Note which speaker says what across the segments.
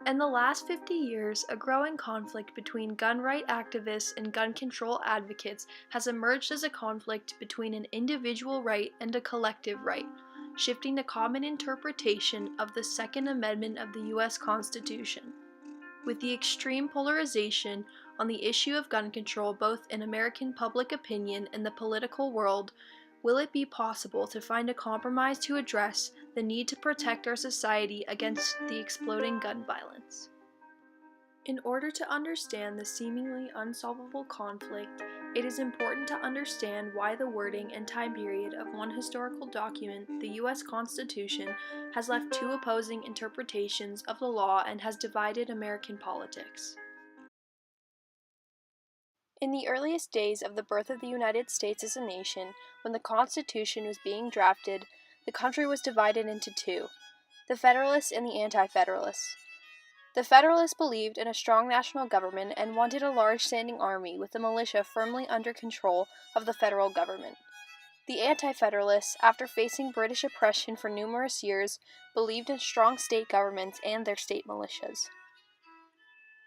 Speaker 1: In the last 50 years, a growing conflict between gun right activists and gun control advocates has emerged as a conflict between an individual right and a collective right, shifting the common interpretation of the Second Amendment of the U.S. Constitution. With the extreme polarization on the issue of gun control both in American public opinion and the political world, will it be possible to find a compromise to address the need to protect our society against the exploding gun violence? In order to understand the seemingly unsolvable conflict, it is important to understand why the wording and time period of one historical document, the U.S. Constitution, has left two opposing interpretations of the law and has divided American politics. In the earliest days of the birth of the United States as a nation, when the Constitution was being drafted, the country was divided into two, the Federalists and the Anti-Federalists. The Federalists believed in a strong national government and wanted a large standing army with the militia firmly under control of the federal government. The Anti-Federalists, after facing British oppression for numerous years, believed in strong state governments and their state militias.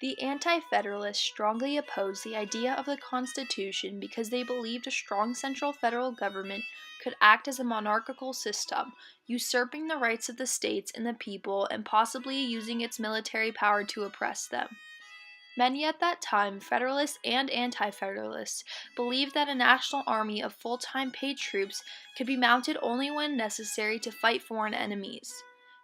Speaker 1: The Anti-Federalists strongly opposed the idea of the Constitution because they believed a strong central federal government could act as a monarchical system, usurping the rights of the states and the people and possibly using its military power to oppress them. Many at that time, Federalists and Anti-Federalists, believed that a national army of full-time paid troops could be mounted only when necessary to fight foreign enemies.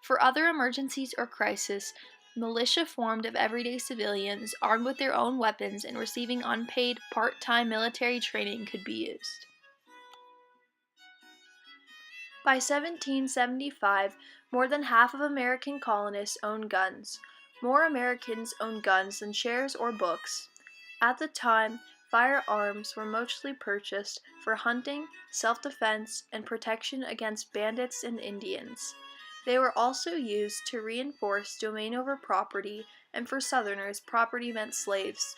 Speaker 1: For other emergencies or crises, militia formed of everyday civilians, armed with their own weapons and receiving unpaid, part-time military training could be used. By 1775, more than half of American colonists owned guns. More Americans owned guns than shares or books. At the time, firearms were mostly purchased for hunting, self-defense, and protection against bandits and Indians. They were also used to reinforce domain over property, and for Southerners, property meant slaves.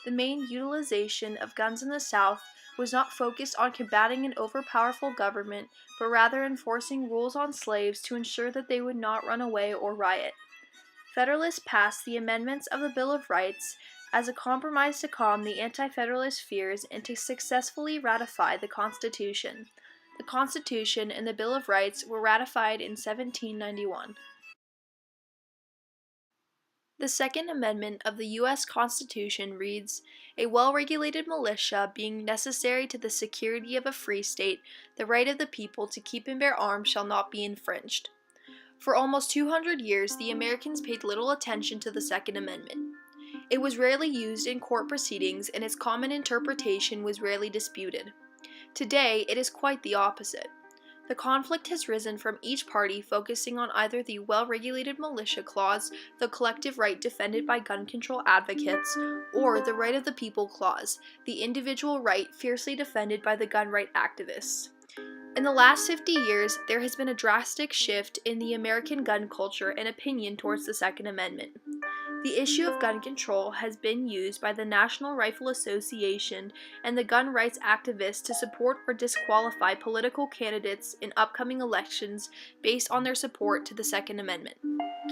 Speaker 1: The main utilization of guns in the South was not focused on combating an overpowerful government, but rather enforcing rules on slaves to ensure that they would not run away or riot. Federalists passed the amendments of the Bill of Rights as a compromise to calm the Anti-Federalist fears and to successfully ratify the Constitution. The Constitution and the Bill of Rights were ratified in 1791. The Second Amendment of the U.S. Constitution reads, "A well-regulated militia being necessary to the security of a free state, the right of the people to keep and bear arms shall not be infringed." For almost 200 years, the Americans paid little attention to the Second Amendment. It was rarely used in court proceedings, and its common interpretation was rarely disputed. Today, it is quite the opposite. The conflict has risen from each party focusing on either the well-regulated militia clause, the collective right defended by gun control advocates, or the right of the people clause, the individual right fiercely defended by the gun right activists. In the last 50 years, there has been a drastic shift in the American gun culture and opinion towards the Second Amendment. The issue of gun control has been used by the National Rifle Association and the gun rights activists to support or disqualify political candidates in upcoming elections based on their support to the Second Amendment.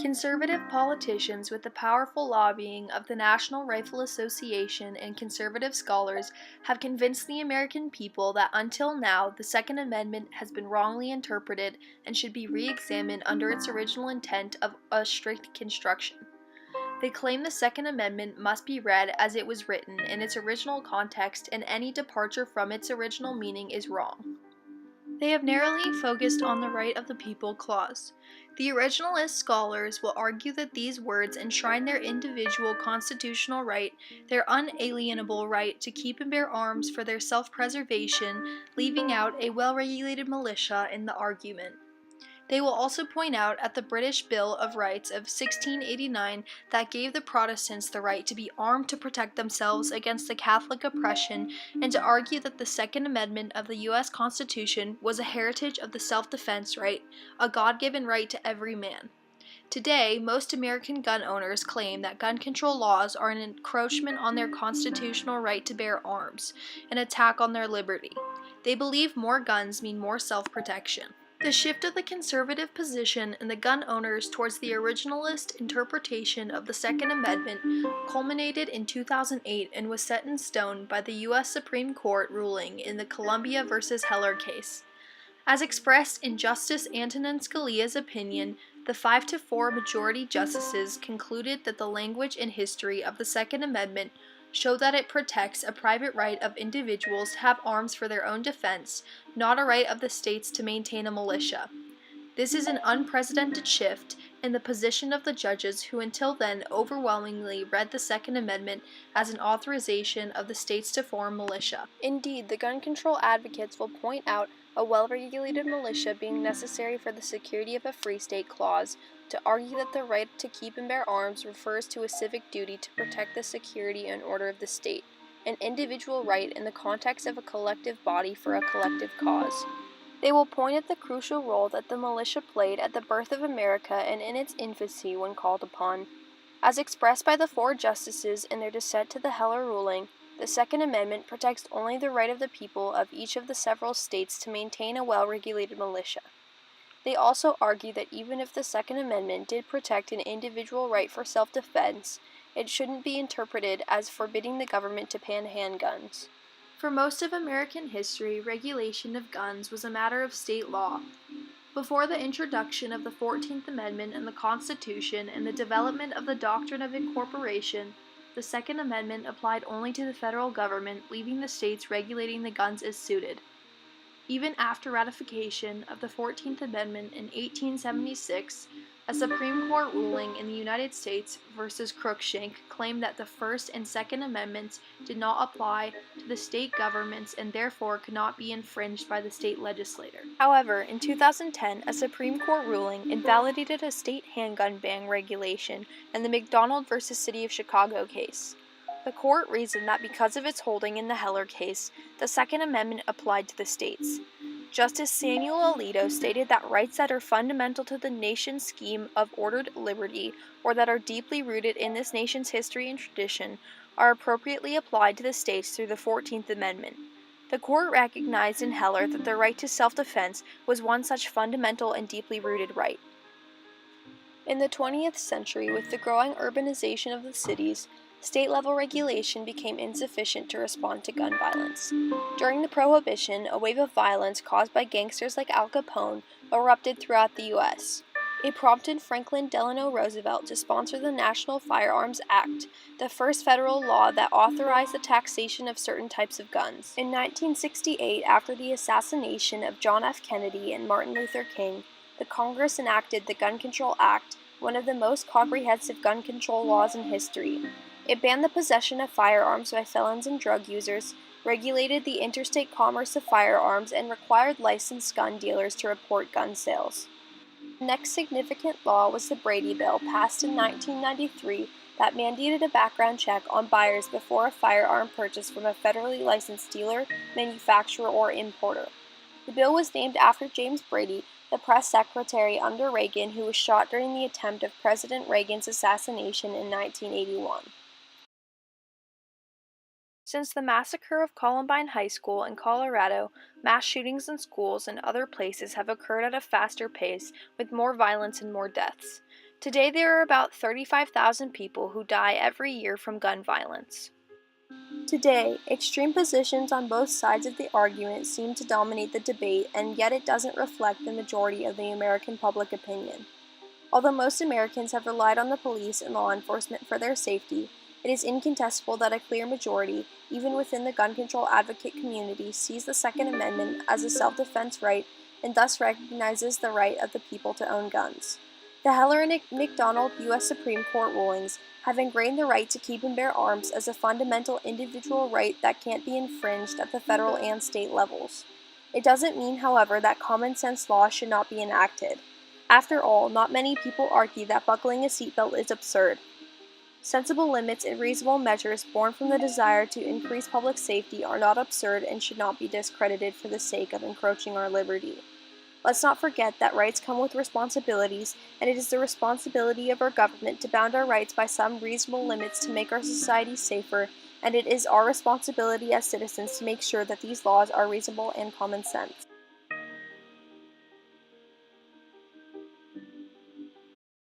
Speaker 1: Conservative politicians with the powerful lobbying of the National Rifle Association and conservative scholars have convinced the American people that until now the Second Amendment has been wrongly interpreted and should be re-examined under its original intent of a strict construction. They claim the Second Amendment must be read as it was written in its original context, and any departure from its original meaning is wrong. They have narrowly focused on the right of the people clause. The originalist scholars will argue that these words enshrine their individual constitutional right, their unalienable right to keep and bear arms for their self-preservation, leaving out a well-regulated militia in the argument. They will also point out at the British Bill of Rights of 1689 that gave the Protestants the right to be armed to protect themselves against the Catholic oppression, and to argue that the Second Amendment of the U.S. Constitution was a heritage of the self-defense right, a God-given right to every man. Today, most American gun owners claim that gun control laws are an encroachment on their constitutional right to bear arms, an attack on their liberty. They believe more guns mean more self-protection. The shift of the conservative position in the gun owners towards the originalist interpretation of the Second Amendment culminated in 2008 and was set in stone by the U.S. Supreme Court ruling in the Columbia v. Heller case. As expressed in Justice Antonin Scalia's opinion, the 5-4 majority justices concluded that the language and history of the Second Amendment show that it protects a private right of individuals to have arms for their own defense, not a right of the states to maintain a militia. This is an unprecedented shift in the position of the judges who until then overwhelmingly read the Second Amendment as an authorization of the states to form militia. Indeed, the gun control advocates will point out a well-regulated militia being necessary for the security of a free state clause, to argue that the right to keep and bear arms refers to a civic duty to protect the security and order of the state, an individual right in the context of a collective body for a collective cause. They will point at the crucial role that the militia played at the birth of America and in its infancy when called upon. As expressed by the 4 justices in their dissent to the Heller ruling, the Second Amendment protects only the right of the people of each of the several states to maintain a well-regulated militia. They also argue that even if the Second Amendment did protect an individual right for self-defense, it shouldn't be interpreted as forbidding the government to ban handguns. For most of American history, regulation of guns was a matter of state law. Before the introduction of the 14th Amendment in the Constitution and the development of the doctrine of incorporation, the Second Amendment applied only to the federal government, leaving the states regulating the guns as suited. Even after ratification of the 14th Amendment in 1876, a Supreme Court ruling in the United States versus Cruikshank claimed that the First and Second Amendments did not apply to the state governments and therefore could not be infringed by the state legislature. However, in 2010, a Supreme Court ruling invalidated a state handgun ban regulation in the McDonald versus City of Chicago case. The court reasoned that because of its holding in the Heller case, the Second Amendment applied to the states. Justice Samuel Alito stated that rights that are fundamental to the nation's scheme of ordered liberty, or that are deeply rooted in this nation's history and tradition, are appropriately applied to the states through the 14th Amendment. The court recognized in Heller that the right to self-defense was one such fundamental and deeply rooted right. In the 20th century, with the growing urbanization of the cities, state-level regulation became insufficient to respond to gun violence. During the Prohibition, a wave of violence caused by gangsters like Al Capone erupted throughout the U.S. It prompted Franklin Delano Roosevelt to sponsor the National Firearms Act, the first federal law that authorized the taxation of certain types of guns. In 1968, after the assassination of John F. Kennedy and Martin Luther King, the Congress enacted the Gun Control Act, one of the most comprehensive gun control laws in history. It banned the possession of firearms by felons and drug users, regulated the interstate commerce of firearms, and required licensed gun dealers to report gun sales. The next significant law was the Brady Bill, passed in 1993, that mandated a background check on buyers before a firearm purchase from a federally licensed dealer, manufacturer, or importer. The bill was named after James Brady, the press secretary under Reagan, who was shot during the attempt of President Reagan's assassination in 1981. Since the massacre of Columbine High School in Colorado, mass shootings in schools and other places have occurred at a faster pace, with more violence and more deaths. Today there are about 35,000 people who die every year from gun violence. Today, extreme positions on both sides of the argument seem to dominate the debate, and yet it doesn't reflect the majority of the American public opinion. Although most Americans have relied on the police and law enforcement for their safety, it is incontestable that a clear majority, even within the gun control advocate community, sees the Second Amendment as a self-defense right and thus recognizes the right of the people to own guns. The Heller and McDonald U.S. Supreme Court rulings have ingrained the right to keep and bear arms as a fundamental individual right that can't be infringed at the federal and state levels. It doesn't mean, however, that common sense laws should not be enacted. After all, not many people argue that buckling a seatbelt is absurd. Sensible limits and reasonable measures born from the desire to increase public safety are not absurd and should not be discredited for the sake of encroaching our liberty. Let's not forget that rights come with responsibilities, and it is the responsibility of our government to bound our rights by some reasonable limits to make our society safer, and it is our responsibility as citizens to make sure that these laws are reasonable and common sense.